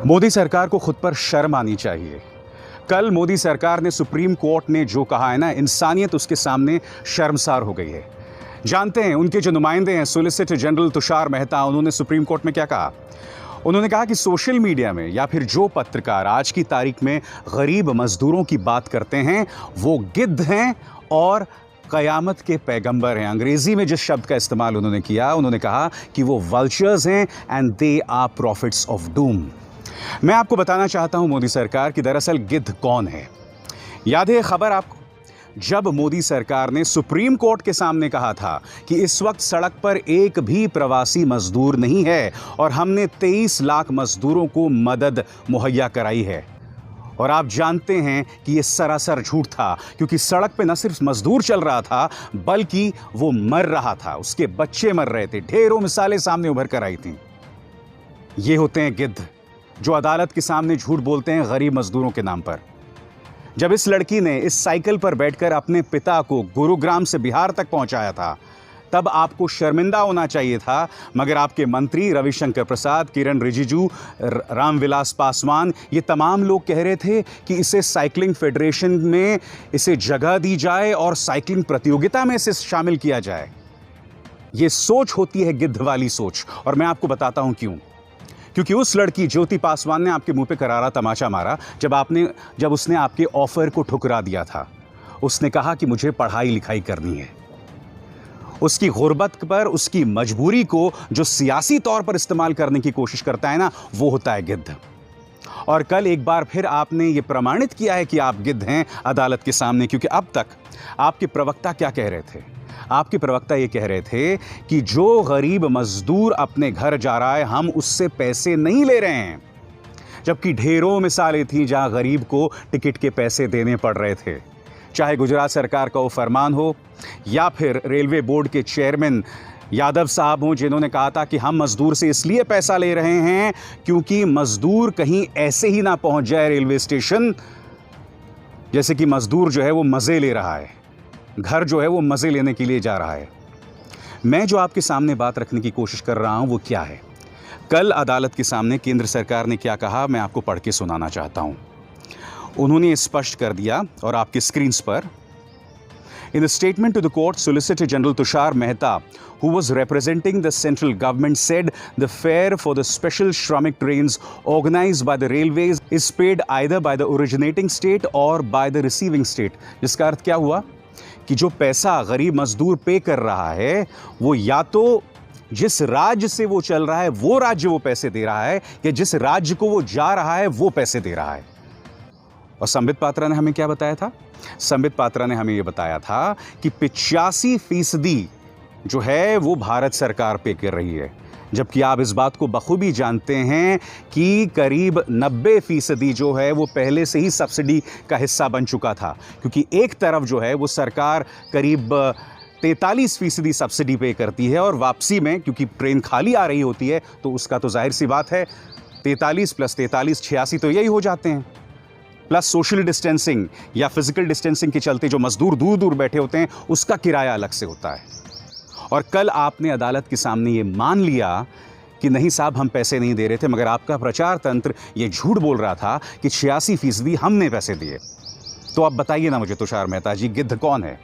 मोदी सरकार को खुद पर शर्म आनी चाहिए। कल मोदी सरकार ने सुप्रीम कोर्ट ने जो कहा है ना, इंसानियत उसके सामने शर्मसार हो गई है। जानते हैं उनके जो नुमाइंदे हैं सॉलिसिटर जनरल तुषार मेहता, उन्होंने सुप्रीम कोर्ट में क्या कहा। उन्होंने कहा कि सोशल मीडिया में या फिर जो पत्रकार आज की तारीख में गरीब मजदूरों की बात करते हैं वो गिद्ध हैं और क़यामत के पैगंबर हैं। अंग्रेजी में जिस शब्द का इस्तेमाल उन्होंने किया, उन्होंने कहा कि वो वल्चर्स हैं and they are prophets of doom. मैं आपको बताना चाहता हूं मोदी सरकार कि दरअसल गिद्ध कौन है। याद है खबर आपको, जब मोदी सरकार ने सुप्रीम कोर्ट के सामने कहा था कि इस वक्त सड़क पर एक भी प्रवासी मजदूर नहीं है और हमने 23 लाख मजदूरों को मदद मुहैया कराई है। और आप जानते हैं कि यह सरासर झूठ था, क्योंकि सड़क पे न सिर्फ मजदूर चल रहा था बल्कि वो मर रहा था, उसके बच्चे मर रहे थे। ढेरों मिसालें सामने उभर कर आई थी। ये होते हैं गिद्ध जो अदालत के सामने झूठ बोलते हैं गरीब मजदूरों के नाम पर। जब इस लड़की ने इस साइकिल पर बैठकर अपने पिता को गुरुग्राम से बिहार तक पहुंचाया था, तब आपको शर्मिंदा होना चाहिए था, मगर आपके मंत्री रविशंकर प्रसाद, किरण रिजिजू, रामविलास पासवान, ये तमाम लोग कह रहे थे कि इसे साइकिलिंग फेडरेशन में इसे जगह दी जाए और साइकिलिंग प्रतियोगिता में इसे शामिल किया जाए। ये सोच होती है गिद्ध वाली सोच, और मैं आपको बताता हूं क्यों। क्योंकि उस लड़की ज्योति पासवान ने आपके मुंह पे करारा तमाचा मारा जब उसने आपके ऑफर को ठुकरा दिया था। उसने कहा कि मुझे पढ़ाई लिखाई करनी है। उसकी गुर्बत पर, उसकी मजबूरी को जो सियासी तौर पर इस्तेमाल करने की कोशिश करता है ना, वो होता है गिद्ध। और कल एक बार फिर आपने ये प्रमाणित किया है कि आप गिद्ध हैं अदालत के सामने, क्योंकि अब तक आपके प्रवक्ता क्या कह रहे थे। आपके प्रवक्ता ये कह रहे थे कि जो गरीब मजदूर अपने घर जा रहा है हम उससे पैसे नहीं ले रहे हैं, जबकि ढेरों मिसालें थीं जहां गरीब को टिकट के पैसे देने पड़ रहे थे। चाहे गुजरात सरकार का वो फरमान हो या फिर रेलवे बोर्ड के चेयरमैन यादव साहब हों, जिन्होंने कहा था कि हम मजदूर से इसलिए पैसा ले रहे हैं क्योंकि मजदूर कहीं ऐसे ही ना पहुंच जाए रेलवे स्टेशन जैसे कि मजदूर जो है वो मज़े ले रहा है, घर जो है वो मज़े लेने के लिए जा रहा है। मैं जो आपके सामने बात रखने की कोशिश कर रहा हूं वो क्या है। कल अदालत के सामने केंद्र सरकार ने क्या कहा, मैं आपको पढ़ के सुनाना चाहता हूं। उन्होंने स्पष्ट कर दिया और आपके स्क्रीन्स पर, In a statement to the court, Solicitor General Tushar Mehta, who was representing the central government, said the fare for the special Shramik trains organized by the railways is paid either by the originating state or by the receiving state. जिसका अर्थ क्या हुआ कि जो पैसा गरीब मजदूर पे कर रहा है वो या तो जिस राज्य से वो चल रहा है वो राज्य वो पैसे दे रहा है, या जिस राज्य को वो जा रहा है वो पैसे दे रहा है। और संबित पात्रा ने हमें क्या बताया था? संबित पात्रा ने हमें यह बताया था कि 85% जो है वो भारत सरकार पे कर रही है, जबकि आप इस बात को बखूबी जानते हैं कि करीब 90% जो है वो पहले से ही सब्सिडी का हिस्सा बन चुका था। क्योंकि एक तरफ जो है वो सरकार करीब 43% सब्सिडी पे करती है और वापसी में क्योंकि ट्रेन खाली आ रही होती है तो उसका तो जाहिर सी बात है 43 + 43 86 तो यही हो जाते हैं, प्लस सोशल डिस्टेंसिंग या फिजिकल डिस्टेंसिंग के चलते जो मजदूर दूर दूर बैठे होते हैं उसका किराया अलग से होता है। और कल आपने अदालत के सामने ये मान लिया कि नहीं साहब हम पैसे नहीं दे रहे थे, मगर आपका प्रचार तंत्र ये झूठ बोल रहा था कि 86% हमने पैसे दिए। तो अब बताइए ना मुझे तुषार मेहता जी, गिद्ध कौन है?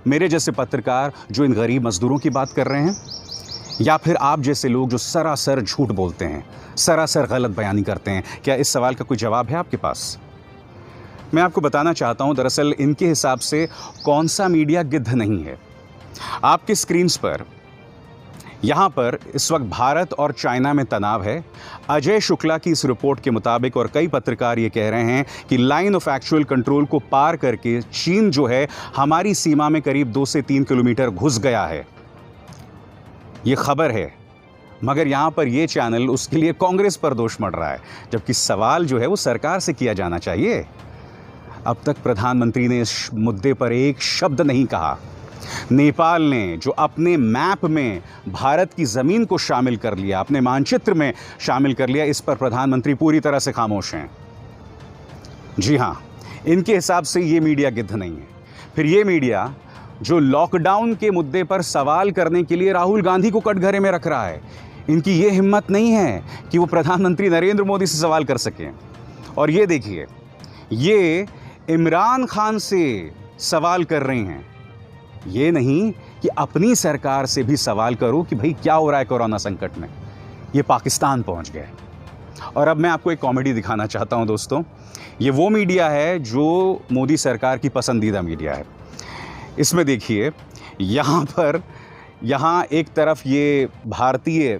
मेरे जैसे पत्रकार जो इन गरीब मजदूरों की बात कर रहे हैं, या फिर आप जैसे लोग जो सरासर झूठ बोलते हैं, सरासर गलत बयानी करते हैं? क्या इस सवाल का कोई जवाब है आपके पास? मैं आपको बताना चाहता हूं दरअसल इनके हिसाब से कौन सा मीडिया गिद्ध नहीं है। आपके स्क्रीन्स पर यहां पर इस वक्त भारत और चाइना में तनाव है। अजय शुक्ला की इस रिपोर्ट के मुताबिक, और कई पत्रकार ये कह रहे हैं कि लाइन ऑफ एक्चुअल कंट्रोल को पार करके चीन जो है हमारी सीमा में करीब 2 से 3 किलोमीटर घुस गया है। ये खबर है, मगर यहां पर यह चैनल उसके लिए कांग्रेस पर दोष मढ़ रहा है, जबकि सवाल जो है वो सरकार से किया जाना चाहिए। अब तक प्रधानमंत्री ने इस मुद्दे पर एक शब्द नहीं कहा। नेपाल ने जो अपने मैप में भारत की जमीन को शामिल कर लिया, अपने मानचित्र में शामिल कर लिया, इस पर प्रधानमंत्री पूरी तरह से खामोश हैं। जी हां, इनके हिसाब से ये मीडिया गिद्ध नहीं है। फिर ये मीडिया जो लॉकडाउन के मुद्दे पर सवाल करने के लिए राहुल गांधी को कटघरे में रख रहा है, इनकी ये हिम्मत नहीं है कि वो प्रधानमंत्री नरेंद्र मोदी से सवाल कर सकें। और ये देखिए, ये इमरान खान से सवाल कर रहे हैं। ये नहीं कि अपनी सरकार से भी सवाल करो कि भाई क्या हो रहा है कोरोना संकट में। ये पाकिस्तान पहुंच गए। और अब मैं आपको एक कॉमेडी दिखाना चाहता हूं दोस्तों। ये वो मीडिया है जो मोदी सरकार की पसंदीदा मीडिया है। इसमें देखिए, यहाँ एक तरफ ये भारतीय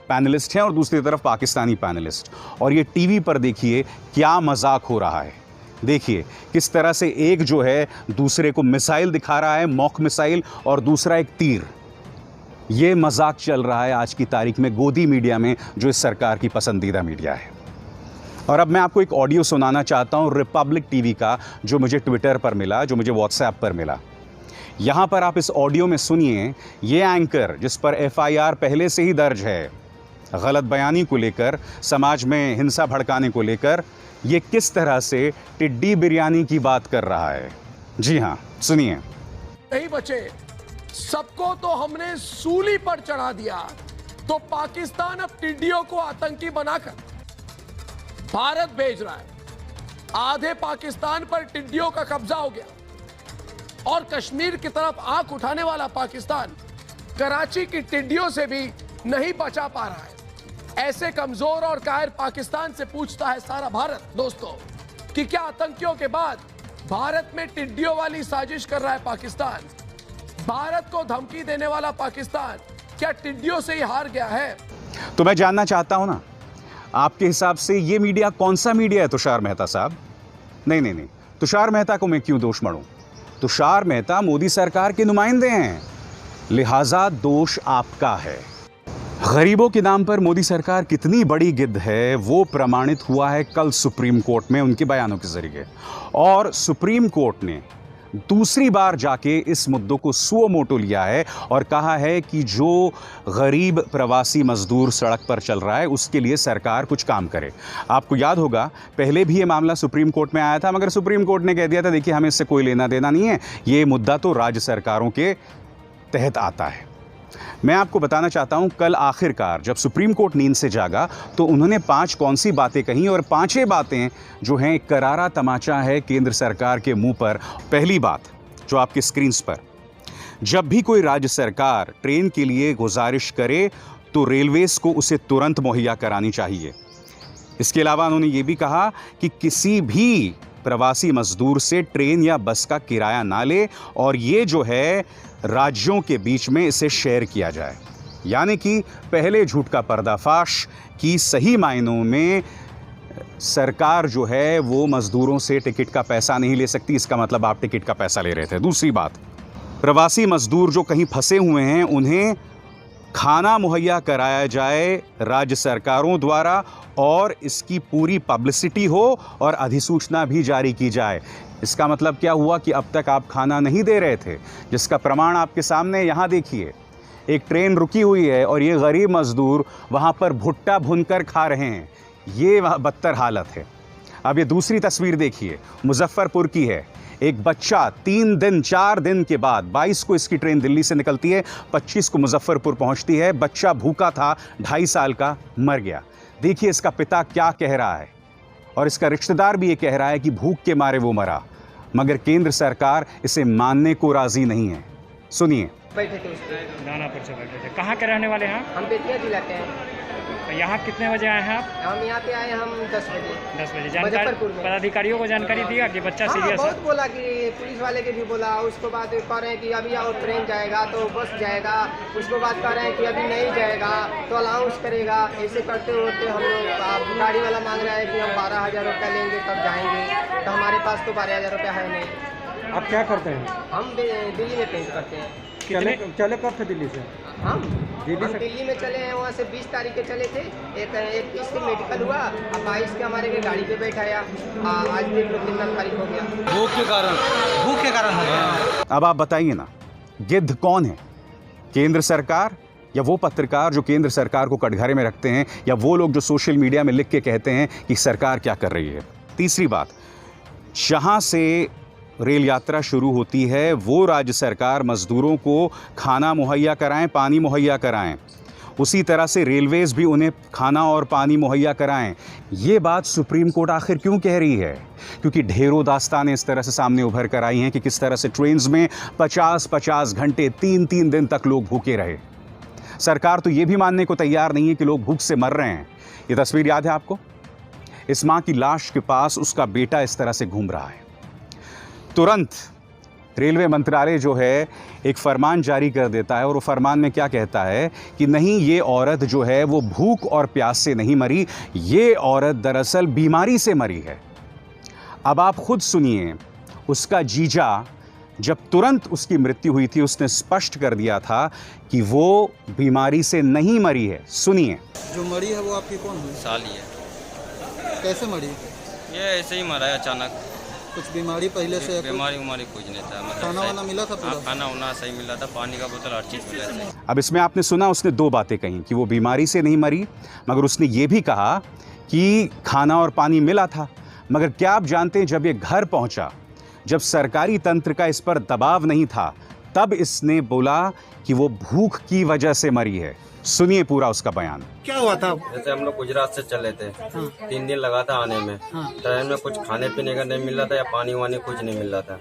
पैनलिस्ट हैं और दूसरी तरफ पाकिस्तानी पैनलिस्ट, और ये टीवी पर देखिए क्या मजाक हो रहा है। देखिए किस तरह से एक जो है दूसरे को मिसाइल दिखा रहा है, मॉक मिसाइल, और दूसरा एक तीर। ये मजाक चल रहा है आज की तारीख में गोदी मीडिया में, जो इस सरकार की पसंदीदा मीडिया है। और अब मैं आपको एक ऑडियो सुनाना चाहता हूं रिपब्लिक टीवी का, जो मुझे ट्विटर पर मिला, जो मुझे व्हाट्सएप पर मिला। यहां पर आप इस ऑडियो में सुनिए, ये एंकर जिस पर FIR पहले से ही दर्ज है गलत बयानी को लेकर, समाज में हिंसा भड़काने को लेकर, ये किस तरह से टिड्डी बिरयानी की बात कर रहा है। जी हां, सुनिए। नहीं बचे, सबको तो हमने सूली पर चढ़ा दिया, तो पाकिस्तान अब टिड्डियों को आतंकी बनाकर भारत भेज रहा है। आधे पाकिस्तान पर टिड्डियों का कब्जा हो गया और कश्मीर की तरफ आंख उठाने वाला पाकिस्तान कराची की टिड्डियों से भी नहीं बचा पा रहा है। ऐसे कमजोर और कायर पाकिस्तान से पूछता है सारा भारत दोस्तों कि क्या आतंकियों के बाद भारत में टिड्डियों वाली साजिश कर रहा है पाकिस्तान? भारत को धमकी देने वाला पाकिस्तान क्या टिड्डियों से ही हार गया है? तो मैं जानना चाहता हूं ना, आपके हिसाब से ये मीडिया कौन सा मीडिया है तुषार मेहता साहब? नहीं, तुषार मेहता को मैं क्यों दोष मढ़ूं? तुषार मेहता मोदी सरकार के नुमाइंदे हैं, लिहाजा दोष आपका है। गरीबों के नाम पर मोदी सरकार कितनी बड़ी गिद्ध है वो प्रमाणित हुआ है कल सुप्रीम कोर्ट में उनके बयानों के जरिए। और सुप्रीम कोर्ट ने दूसरी बार जाके इस मुद्दों को सुओ मोटो लिया है और कहा है कि जो गरीब प्रवासी मजदूर सड़क पर चल रहा है उसके लिए सरकार कुछ काम करे। आपको याद होगा पहले भी ये मामला सुप्रीम कोर्ट में आया था, मगर सुप्रीम कोर्ट ने कह दिया था देखिए हमें इससे कोई लेना देना नहीं है, ये मुद्दा तो राज्य सरकारों के तहत आता है। मैं आपको बताना चाहता हूं, कल आखिरकार जब सुप्रीम कोर्ट नींद से जागा तो उन्होंने 5 कौन सी बातें कही, और 5 बातें जो हैं करारा तमाचा है केंद्र सरकार के मुंह पर। पहली बात जो आपकी स्क्रीन पर, जब भी कोई राज्य सरकार ट्रेन के लिए गुजारिश करे तो रेलवेज को उसे तुरंत मुहैया करानी चाहिए। इसके अलावा उन्होंने ये भी कहा कि किसी भी प्रवासी मजदूर से ट्रेन या बस का किराया ना ले, और ये जो है राज्यों के बीच में इसे शेयर किया जाए। यानी कि पहले झूठ का पर्दाफाश कि सही मायनों में सरकार जो है वो मजदूरों से टिकट का पैसा नहीं ले सकती, इसका मतलब आप टिकट का पैसा ले रहे थे। दूसरी बात, प्रवासी मजदूर जो कहीं फंसे हुए हैं उन्हें खाना मुहैया कराया जाए राज्य सरकारों द्वारा, और इसकी पूरी पब्लिसिटी हो और अधिसूचना भी जारी की जाए। इसका मतलब क्या हुआ कि अब तक आप खाना नहीं दे रहे थे, जिसका प्रमाण आपके सामने यहाँ देखिए। एक ट्रेन रुकी हुई है और ये गरीब मजदूर वहाँ पर भुट्टा भुनकर खा रहे हैं। ये बदतर हालत है। अब ये दूसरी तस्वीर देखिए, मुजफ्फरपुर की है। एक बच्चा 4 दिन के बाद 22 को इसकी ट्रेन दिल्ली से निकलती है, 25 को मुजफ्फरपुर पहुंचती है। बच्चा भूखा था, 2.5 साल का, मर गया। देखिए इसका पिता क्या कह रहा है, और इसका रिश्तेदार भी ये कह रहा है कि भूख के मारे वो मरा, मगर केंद्र सरकार इसे मानने को राजी नहीं है। सुनिए। बैठे थे उसके दानापुर से बैठे थे। कहाँ के रहने वाले हैं हम बेतिया जिला के हैं। तो यहाँ कितने बजे आए हैं आप? हम यहाँ पे आए हम 10 बजे। 10 बजे। जानकारी मुजफ्फरपुर में। पदाधिकारियों को जानकारी दिया कि बच्चा हाँ, सीरियस है? बहुत बोला कि पुलिस वाले के भी बोला, उसको बाद कह रहे हैं कि अभी और ट्रेन जाएगा तो बस जाएगा, उसको बाद कह रहे हैं कि अभी नहीं जाएगा तो अलाउंस करेगा। ऐसे करते होते हम लोग, गाड़ी वाला मांग रहा है कि हम 12,000 रुपया लेंगे तब जाएंगे, तो हमारे पास तो 12,000 रुपया है नहीं। आप क्या करते हैं? हम दिल्ली में पेंट करते हैं। चले कब थे दिल्ली से? हम दिल्ली में चले हैं, वहाँ से 20 तारीख के चले थे। 21 से मेडिकल हुआ, अब 22 के हमारे के गाड़ी पे बैठाया। आज भी 3 तारीख हो गया। भूख के कारण हो गया। अब आप बताइए ना, गिद्ध कौन है? केंद्र सरकार, या वो पत्रकार जो केंद्र सरकार को कटघरे में रखते हैं, या वो लोग जो सोशल मीडिया में लिख के कहते हैं कि सरकार क्या कर रही है? तीसरी बात, जहाँ से रेल यात्रा शुरू होती है वो राज्य सरकार मजदूरों को खाना मुहैया कराएं, पानी मुहैया कराएं। उसी तरह से रेलवेज भी उन्हें खाना और पानी मुहैया कराएं। ये बात सुप्रीम कोर्ट आखिर क्यों कह रही है? क्योंकि ढेरों दास्तानें इस तरह से सामने उभर कर आई हैं कि किस तरह से ट्रेन्स में 50-50 घंटे 3-3 दिन तक लोग भूखे रहे। सरकार तो ये भी मानने को तैयार नहीं है कि लोग भूख से मर रहे हैं। ये तस्वीर याद है आपको? इस मां की लाश के पास उसका बेटा इस तरह से घूम रहा है। तुरंत रेलवे मंत्रालय जो है एक फरमान जारी कर देता है और वो फरमान में क्या कहता है कि नहीं, ये औरत जो है वो भूख और प्यास से नहीं मरी, ये औरत दरअसल बीमारी से मरी है। अब आप खुद सुनिए, उसका जीजा जब तुरंत उसकी मृत्यु हुई थी उसने स्पष्ट कर दिया था कि वो बीमारी से नहीं मरी है। सुनिए। जो मरी है वो आपकी कौन है? साली है। कैसे मरी? ये ऐसे ही मरा है अचानक। कुछ बीमारी पहले से है? बीमारी उमारी कुछ नहीं था, मतलब खाना वाना मिला था पूरा? हाँ, खाना वाना सही मिला था, पानी का बोतल हर चीज़ मिला था। अब इसमें आपने सुना, उसने दो बातें कही कि वो बीमारी से नहीं मरी, मगर उसने ये भी कहा कि खाना और पानी मिला था। मगर क्या आप जानते हैं, जब ये घर पहुंचा, जब सरकारी तंत्र का इस पर दबाव नहीं था, तब इसने बोला कि वो भूख की वजह से मरी है। सुनिए पूरा उसका बयान। क्या हुआ था? जैसे हम लोग गुजरात से चले थे, 3 दिन लगा था आने में। ट्रेन में कुछ खाने पीने का नहीं मिल रहा था या पानी वानी कुछ नहीं मिल रहा था।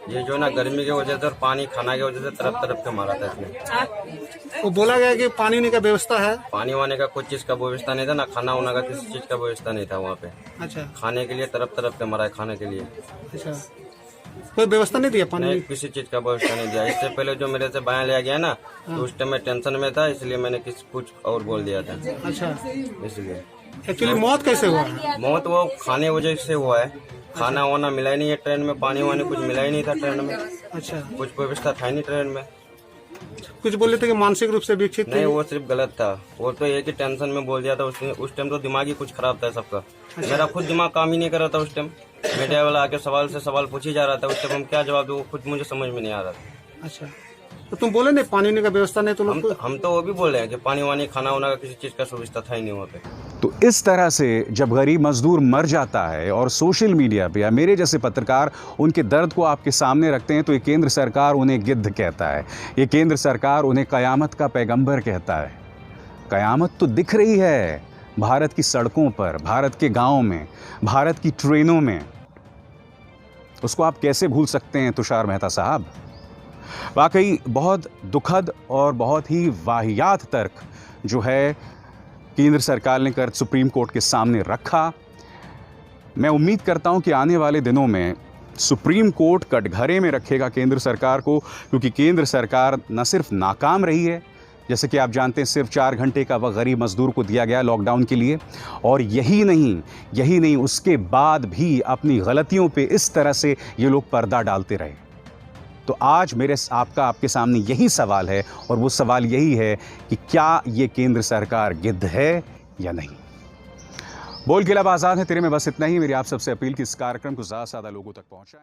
ये जो ना गर्मी की वजह से और पानी खाना की वजह से तरफ तरफ के मारा था इसने। वो बोला गया कि पानी वानी का व्यवस्था है? पानी वाने का कुछ चीज का व्यवस्था नहीं था, ना खाना वाना का किसी चीज का व्यवस्था नहीं था वहाँ पे। अच्छा। खाने के लिए तरफ तरफ के मारा है, खाने के लिए। अच्छा, कोई व्यवस्था नहीं दिया पानी? नहीं, किसी चीज का व्यवस्था नहीं दिया। इससे पहले जो मेरे से बयान लिया गया ना, तो उस टाइम मैं टेंशन में था, इसलिए मैंने कुछ और बोल दिया था। अच्छा, इसलिए एक्चुअली मौत कैसे हुआ है? मौत वो खाने वजह से हुआ है। खाना वाना मिला ही नहीं है ट्रेन में, पानी वानी कुछ मिला ही नहीं था ट्रेन में। अच्छा, कुछ व्यवस्था था ही नहीं ट्रेन में। कुछ बोले थे कि मानसिक रूप से विकसित नहीं, थे? वो सिर्फ गलत था। वो तो एक ही टेंशन में बोल दिया था उसने। उस टाइम तो दिमाग ही कुछ खराब था सबका। मेरा खुद दिमाग काम ही नहीं कर रहा था उस टाइम। मीडिया वाला आके सवाल से सवाल पूछी जा रहा था, उस टाइम हम क्या जवाब दो, वो खुद मुझे समझ में नहीं आ रहा था। अच्छा, तो तुम बोले नहीं पानी वानी का व्यवस्था नहीं? तो लोग हम तो वो भी बोल रहे हैं कि पानी वानी खाना वाना का किसी चीज का सुविधा था ही नहीं वहाँ पे। तो इस तरह से जब गरीब मजदूर मर जाता है और सोशल मीडिया पे या मेरे जैसे पत्रकार उनके दर्द को आपके सामने रखते हैं, तो ये केंद्र सरकार उन्हें गिद्ध कहता है, ये केंद्र सरकार उन्हें कयामत का पैगंबर कहता है। कयामत तो दिख रही है भारत की सड़कों पर, भारत के गाँव में, भारत की ट्रेनों में। उसको आप कैसे भूल सकते हैं तुषार मेहता साहब? वाकई बहुत दुखद और बहुत ही वाहियात तर्क जो है केंद्र सरकार ने कर सुप्रीम कोर्ट के सामने रखा। मैं उम्मीद करता हूं कि आने वाले दिनों में सुप्रीम कोर्ट कटघरे में रखेगा केंद्र सरकार को, क्योंकि केंद्र सरकार न सिर्फ नाकाम रही है, जैसे कि आप जानते हैं सिर्फ 4 घंटे का वक्त गरीब मजदूर को दिया गया लॉकडाउन के लिए, और यही नहीं उसके बाद भी अपनी गलतियों पे इस तरह से ये लोग पर्दा डालते रहे। तो आज आपके सामने यही सवाल है, और वो सवाल यही है कि क्या ये केंद्र सरकार गिद्ध है या नहीं। बोल के लब आज़ाद है तेरे में बस इतना ही। मेरी आप सबसे अपील कि इस कार्यक्रम को ज़्यादा से ज़्यादा लोगों तक पहुँचाएं।